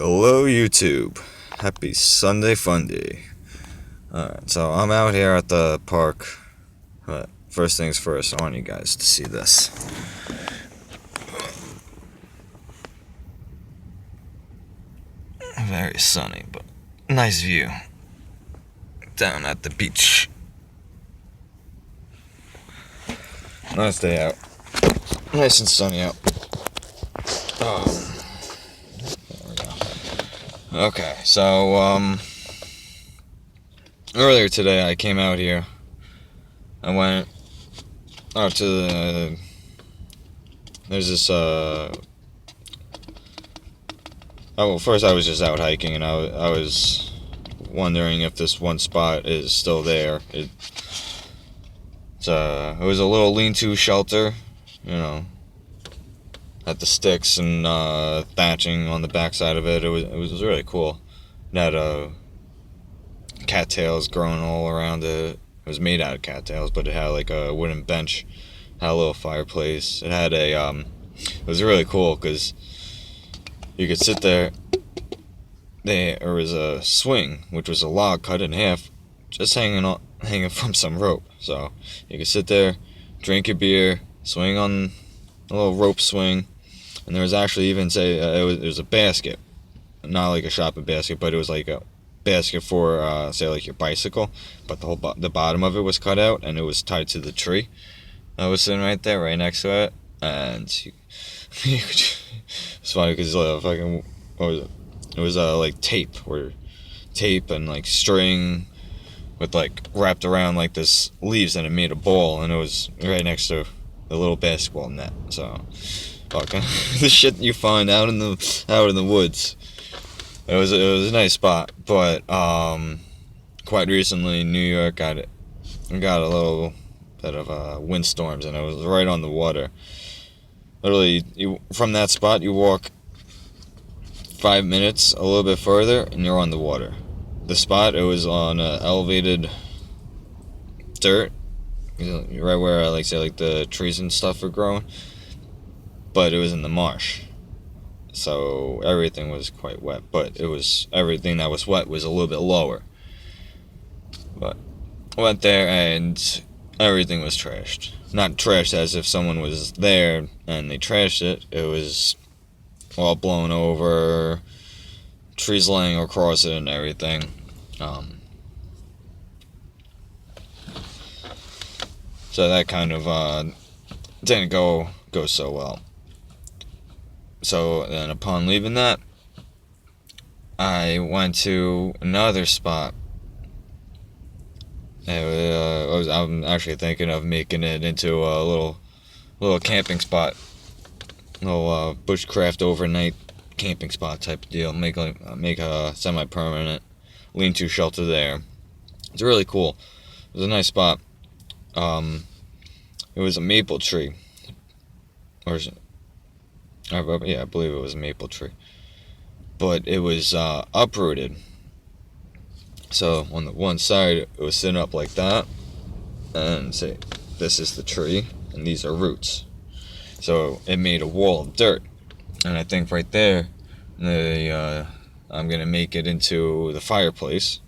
Hello YouTube. Happy Sunday Funday. Alright, so I'm out here at the park. But first things first, I want you guys to see this. Very sunny, but nice view. Down at the beach. Nice day out. Nice and sunny out. Okay, so, earlier today I came out here. I went out to there's this, first I was just out hiking, and I was wondering if this one spot is still there. It was a little lean-to shelter, had the sticks and thatching on the backside of it. It was really cool. It had cattails growing all around it. It was made out of cattails, but it had like a wooden bench, had a little fireplace. It had it was really cool because you could sit there. There was a swing, which was a log cut in half, just hanging from some rope. So you could sit there, drink your beer, swing on a little rope swing, and there was actually even it was a basket, not like a shopping basket, but it was like a basket for say like your bicycle, but the bottom of it was cut out and it was tied to the tree that was sitting right there, right next to it, and it's funny because fucking what was it? It was like tape and like string with like wrapped around like this leaves, and it made a ball, and it was right next to the little basketball net. So fucking the shit you find out in the woods. It was a nice spot, but quite recently New York got a little bit of windstorms, and it was right on the water. Literally, from that spot you walk 5 minutes a little bit further and you're on the water. The spot, it was on elevated dirt, right where like the trees and stuff are growing, but it was in the marsh, so everything was quite wet, but everything that was wet was a little bit lower. But I went there and everything was trashed. Not trashed as if someone was there and they trashed it. It was all blown over, trees laying across it and everything. So that kind of didn't go so well. So then upon leaving that, I went to another spot. I'm actually thinking of making it into a little camping spot. Little bushcraft overnight camping spot type of deal. Make a semi-permanent lean-to shelter there. It's really cool. It was a nice spot. It was a maple tree, I believe it was a maple tree, but it was uprooted. So on the one side it was sitting up like that, and say this is the tree and these are roots. So it made a wall of dirt, and I think right there, I'm gonna make it into the fireplace.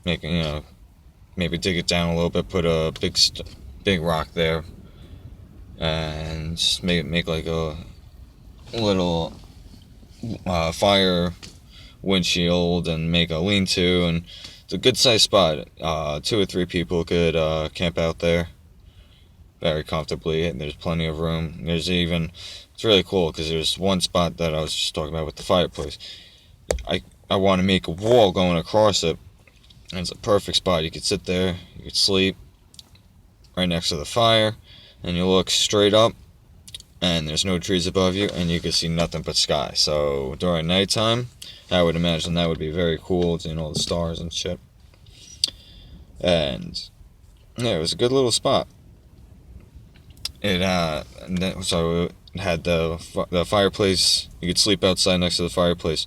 Maybe dig it down a little bit, put a big rock there, and just make like a little fire windshield, and make a lean-to, and it's a good sized spot. 2 or 3 people could camp out there very comfortably, and there's plenty of room. It's really cool because there's one spot that I was just talking about with the fireplace. I want to make a wall going across it, and it's a perfect spot. You could sit there, you could sleep right next to the fire, and you look straight up, and there's no trees above you, and you can see nothing but sky. So during nighttime, I would imagine that would be very cool, seeing all the stars and shit. And yeah, it was a good little spot. It had the fireplace. You could sleep outside next to the fireplace,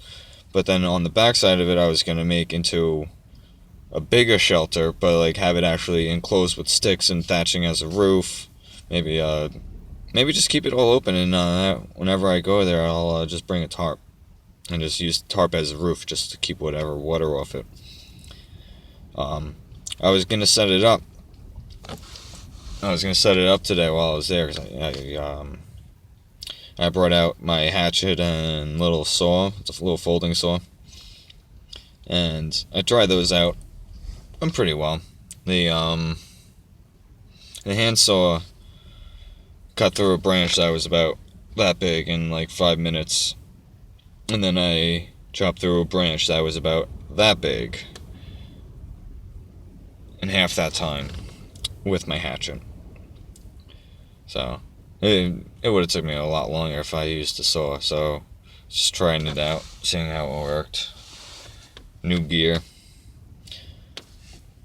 but then on the back side of it, I was gonna make into a bigger shelter, but like have it actually enclosed with sticks and thatching as a roof. Maybe just keep it all open, and whenever I go there, I'll just bring a tarp. and just used tarp as a roof just to keep whatever water off it. I was gonna set it up. Today while I was there, because I brought out my hatchet and little saw. It's a little folding saw, and I tried those out. Went pretty well. The hand saw cut through a branch that was about that big in like 5 minutes, and then I chopped through a branch that was about that big in half that time with my hatchet. So it would have took me a lot longer if I used the saw. So just trying it out, seeing how it worked. New gear.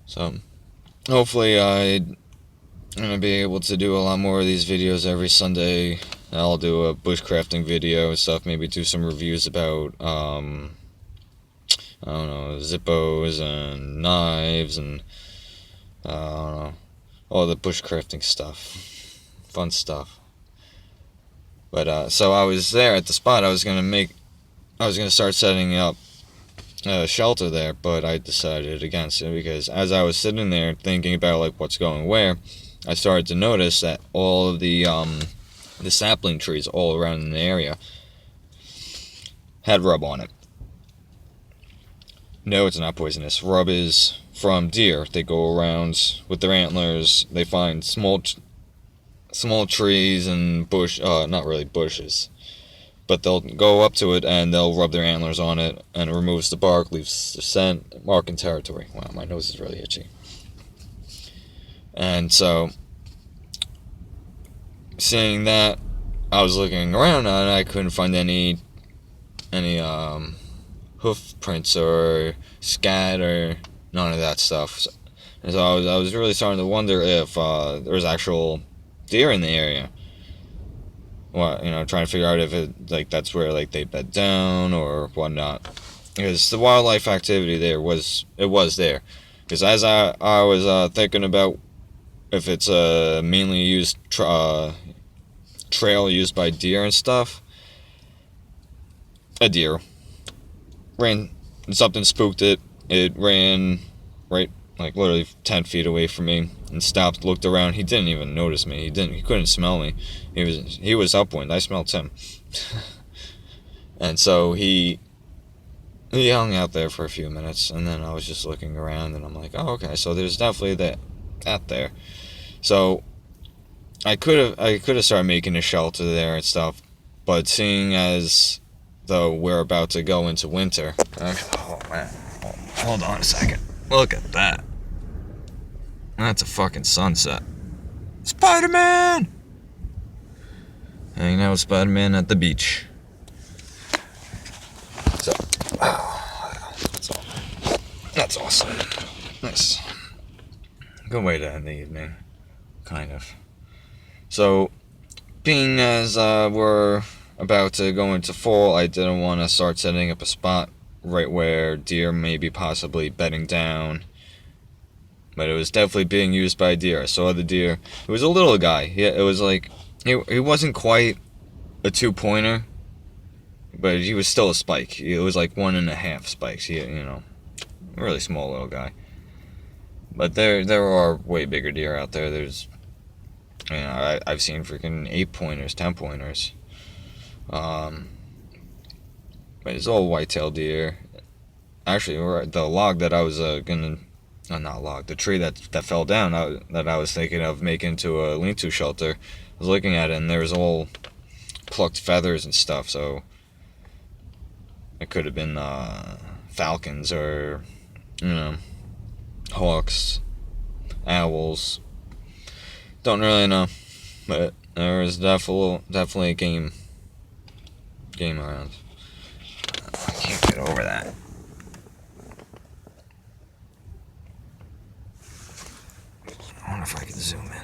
So hopefully I'm gonna be able to do a lot more of these videos every Sunday. I'll do a bushcrafting video and stuff. Maybe do some reviews about I don't know, Zippos and knives and I don't know, all the bushcrafting stuff. Fun stuff. But so I was there at the spot. I was gonna start setting up a shelter there, but I decided against it because as I was sitting there thinking about like what's going where, I started to notice that all of the sapling trees all around in the area had rub on it. No, it's not poisonous. Rub is from deer. They go around with their antlers. They find small trees and not really bushes, but they'll go up to it and they'll rub their antlers on it, and it removes the bark, leaves the scent, marking territory. Wow, my nose is really itchy. And so, seeing that, I was looking around and I couldn't find any hoof prints or scat or none of that stuff. And so I was really starting to wonder if there was actual deer in the area. Well, trying to figure out if it like that's where like they bed down or whatnot, because the wildlife activity there was there. Because as I was thinking about if it's a mainly used trail used by deer and stuff, a deer ran, something spooked it. It ran right like literally 10 feet away from me and stopped, looked around. He didn't even notice me. He couldn't smell me. He was upwind. I smelled him. And so he hung out there for a few minutes, and then I was just looking around and I'm like, oh, okay, so there's definitely that there. So I could have started making a shelter there and stuff, but seeing as though we're about to go into winter. Oh man, hold on a second. Look at that. That's a fucking sunset. Spider-Man! Hanging out with Spider-Man at the beach. So, that's awesome. Nice. Good way to end the evening. Kind of. So, being as we're about to go into fall, I didn't want to start setting up a spot right where deer may be possibly bedding down. But it was definitely being used by deer. I saw the deer. It was a little guy. Yeah, it was like he wasn't quite a 2-pointer, but he was still a spike. It was like 1.5 spikes. He, a really small little guy. But there are way bigger deer out there. There's, I've seen freaking 8-pointers, 10-pointers. But it's all white-tailed deer. Actually, the log that I was the tree that fell down that I was thinking of making into a lean-to shelter, I was looking at it and there was all plucked feathers and stuff, so it could have been falcons or hawks, owls. Don't really know, but there was definitely a game around. I can't get over that. I wonder if I can zoom in.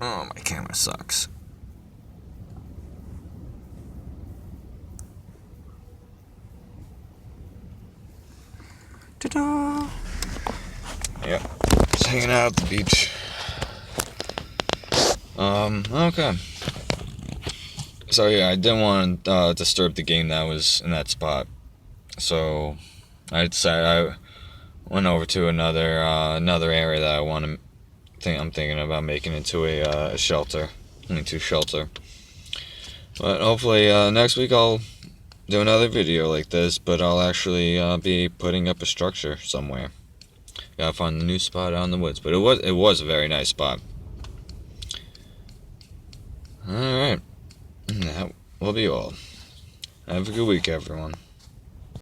Oh, my camera sucks. Ta-da! Yep. Just hanging out at the beach. Okay. So yeah, I didn't want to disturb the game that was in that spot. So I decided I went over to another area that I'm thinking about making into a shelter, into shelter. But hopefully next week I'll do another video like this, but I'll actually be putting up a structure somewhere. Gotta find a new spot out in the woods, but it was a very nice spot. All right, that will be all. Have a good week, everyone.